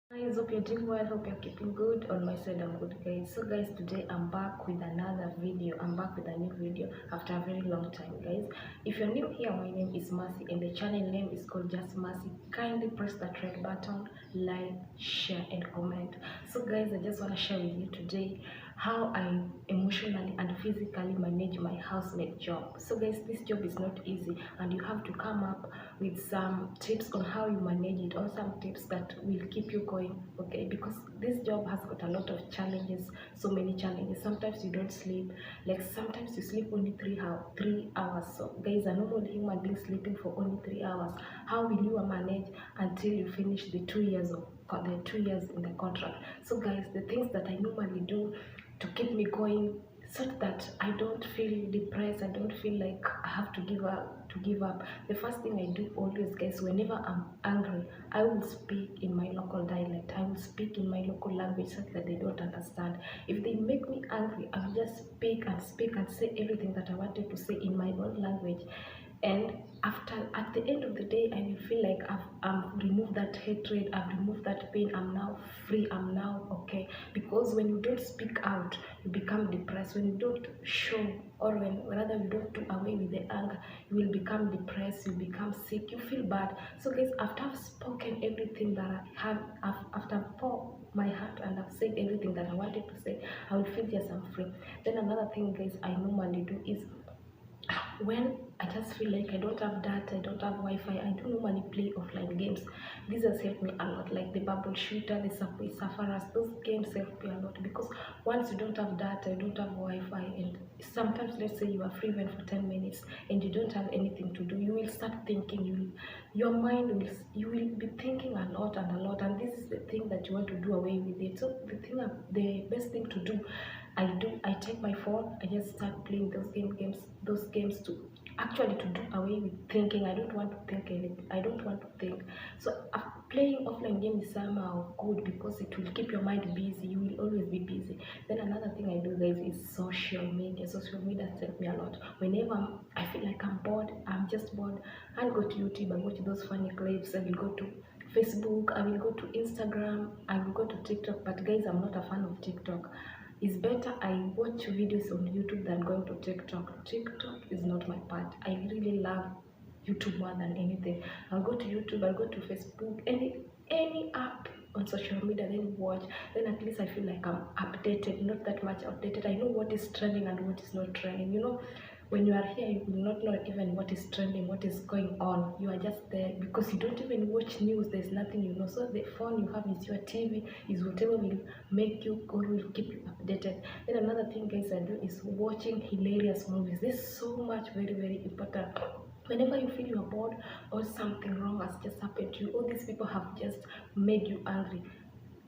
Guys, hope you're doing well, hope you're keeping good. On my side, I'm good, guys. So guys, today I'm back with another video. I'm back with a new video after a very long time, guys. If you're new here, my name is Mercy and the channel name is called Just Mercy. Kindly press that red button, like, share and comment. So guys, I just want to share with you today how I emotionally and physically manage my housemaid job. So guys, this job is not easy and you have to come up with some tips on how you manage it, or some tips that will keep you going, okay? Because this job has got a lot of challenges, so many challenges. Sometimes you don't sleep, like sometimes you sleep only 3 hours. So guys, a normal human being sleeping for only 3 hours, how will you manage until you finish the 2 years in the contract? So guys, the things that I normally do to keep me going, so that I don't feel depressed, I don't feel like I have to give up. The first thing I do always, guys, whenever I'm angry, I will speak in my local dialect, I will speak in my local language so that they don't understand. If they make me angry, I will just speak and say everything that I wanted to say in my own language. And at the end of the day, I will feel like I've removed that hatred, I've removed that pain, I'm now free, I'm now okay. Because when you don't speak out, you become depressed. When you don't show, or when rather you don't do away with the anger, you will become depressed, you become sick, you feel bad. So guys, after I've spoken everything that I have, after I've poured my heart and I've said everything that I wanted to say, I will feel just I'm free. Then another thing, guys, I normally do is, when I just feel like I don't have data, I don't have Wi-Fi, I do normally play offline games. This has helped me a lot, like the bubble shooter, the subway sufferers. Those games help me a lot, because once you don't have data, you don't have Wi-Fi, and sometimes, let's say you are free even for 10 minutes and you don't have anything to do, you will start thinking, your mind will, you will be thinking a lot, and this is the thing that you want to do away with it. So the best thing to do, I take my phone, I just start playing those games to actually to do away with thinking. I don't want to think anything, I don't want to think. So playing offline game is somehow good, because it will keep your mind busy, you will always be busy. Then another thing I do, guys, is social media. Social media has helped me a lot. Whenever I feel like I'm bored, I'm just bored, I'll go to YouTube and watch those funny clips. I will go to Facebook, I will go to Instagram, I will go to TikTok. But guys, I'm not a fan of TikTok. It's better I watch videos on YouTube than going to TikTok. TikTok is not my part. I really love YouTube more than anything. I'll go to YouTube, I'll go to Facebook, any app on social media, then watch. Then at least I feel like I'm updated, not that much updated. I know what is trending and what is not trending. You know, when you are here, you will not know even what is trending, what is going on. You are just there because you don't even watch news. There's nothing you know. So the phone you have is your TV, is whatever will make you, or will keep you updated. Then another thing, guys, I do is watching hilarious movies. This is so much, very, very important. Whenever you feel you're bored, or something wrong has just happened to you, or these people have just made you angry,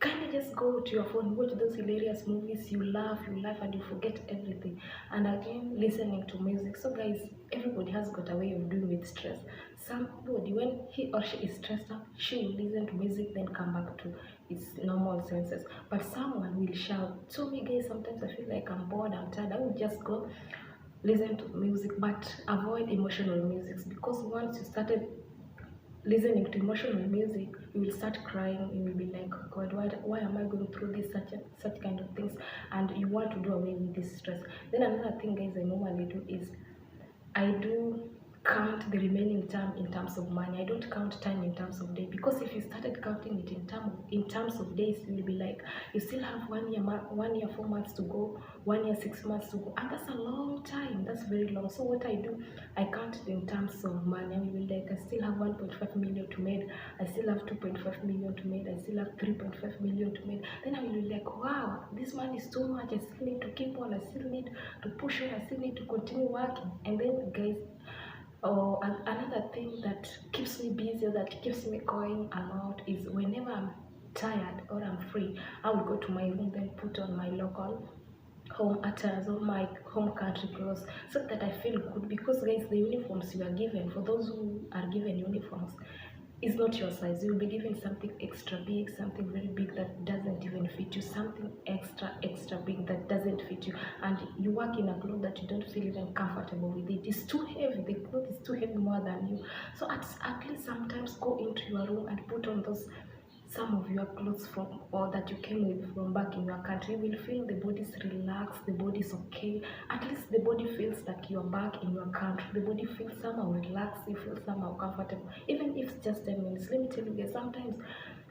kindly just go to your phone, watch those hilarious movies. You laugh, and you forget everything. And again, listening to music. So guys, everybody has got a way of doing with stress. Somebody, when he or she is stressed out, she will listen to music, then come back to its normal senses. But someone will shout. So me, guys, sometimes I feel like I'm bored, I'm tired, I will just go listen to music. But avoid emotional music, because once you started listening to emotional music, you will start crying. You will be like, God, why am I going through this, such kind of things? And you want to do away with this stress. Then another thing, guys, I normally do is, I do count the remaining time in terms of money. I don't count time in terms of day, because if you started counting it in terms of days, you will be like, you still have 1 year 4 months to go, 1 year 6 months to go, and that's a long time. That's very long. So what I do, I count it in terms of money. I will be like, I still have 1.5 million to make, I still have 2.5 million to make, I still have 3.5 million to make. Then I will be like, wow, this money is too much, I still need to keep on, I still need to push on, I still need to continue working. And then, guys, another thing that keeps me busy, that keeps me going a lot, is whenever I'm tired or I'm free, I will go to my room, then put on my local home attires or my home country clothes, so that I feel good. Because guys, the uniforms you are given, for those who are given uniforms, is not your size. You'll be given something extra big, something very big that doesn't even fit you, something extra big that doesn't fit you, and you work in a cloth that you don't feel even comfortable with it. It's too heavy, the cloth is too heavy more than you. So at least sometimes go into your room and put on those some of your clothes from, or that you came with from back in your country, you will feel the body's relaxed, the body's okay. At least the body feels like you're back in your country. The body feels somehow relaxed, you feel somehow comfortable, even if it's just 10 minutes. Let me tell you guys, sometimes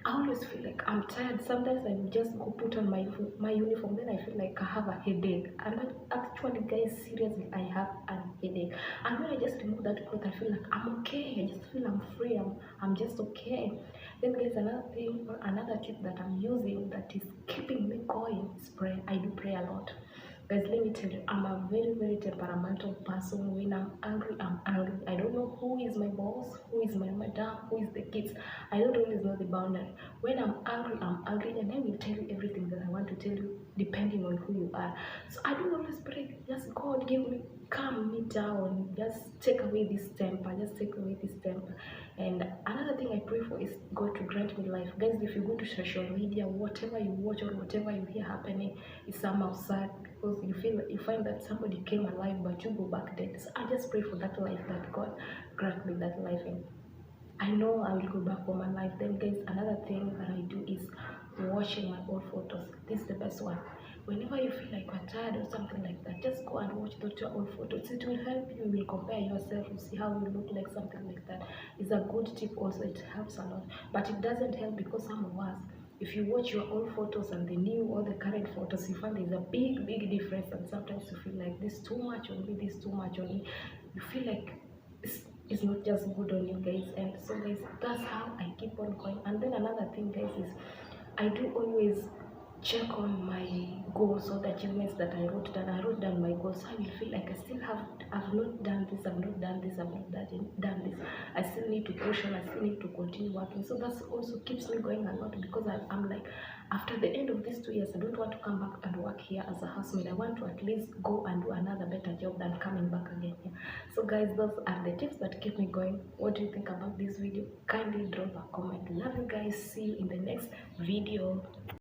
I always feel like I'm tired. Sometimes I just go put on my uniform, then I feel like I have a headache. And actually, guys, seriously, I have a headache. And when I just remove that cloth, I feel like I'm okay. I just feel I'm free. I'm just okay. Then guys, another thing, or another tip that I'm using that is keeping me going is prayer. I do pray a lot. Guys, let me tell you, I'm a very temperamental person. When I'm angry, I'm angry. I don't know who is my boss, who is my madam, who is the kids. I don't always know the boundary. When I'm angry, and I will tell you everything that I want to tell you, depending on who you are. So I don't always pray, just God give me, calm me down, just take away this temper, just take away this temper. And another thing I pray for is God to grant me life. Guys, if you go to social media, whatever you watch or whatever you hear happening is somehow sad, because you find that somebody came alive but you go back dead. So I just pray for that life, that God grant me that life, and I know I will go back for my life. Then guys, another thing that I do is watching my old photos. This is the best one. Whenever you feel like you're tired or something like that, just go and watch those your old photos. It will help you. You will compare yourself. You see how you look like, something like that. It's a good tip also. It helps a lot. But it doesn't help because some of us, if you watch your old photos and the new or the current photos, you find there's a big difference, and sometimes you feel like this too much on me, this too much on me. You feel like it's not just good on you guys. And so guys, that's how I keep on going. And then another thing guys is I do always check on my goals or the achievements that I wrote down. I wrote down my goals. I will feel like I still I've not done this, I've not done this, I've not done this. I still need to push on, I still need to continue working. So that also keeps me going a lot, because I'm like, after the end of these 2 years, I don't want to come back and work here as a housemaid. I want to at least go and do another better job than coming back again here. So guys, those are the tips that keep me going. What do you think about this video? Kindly drop a comment. Love you guys. See you in the next video.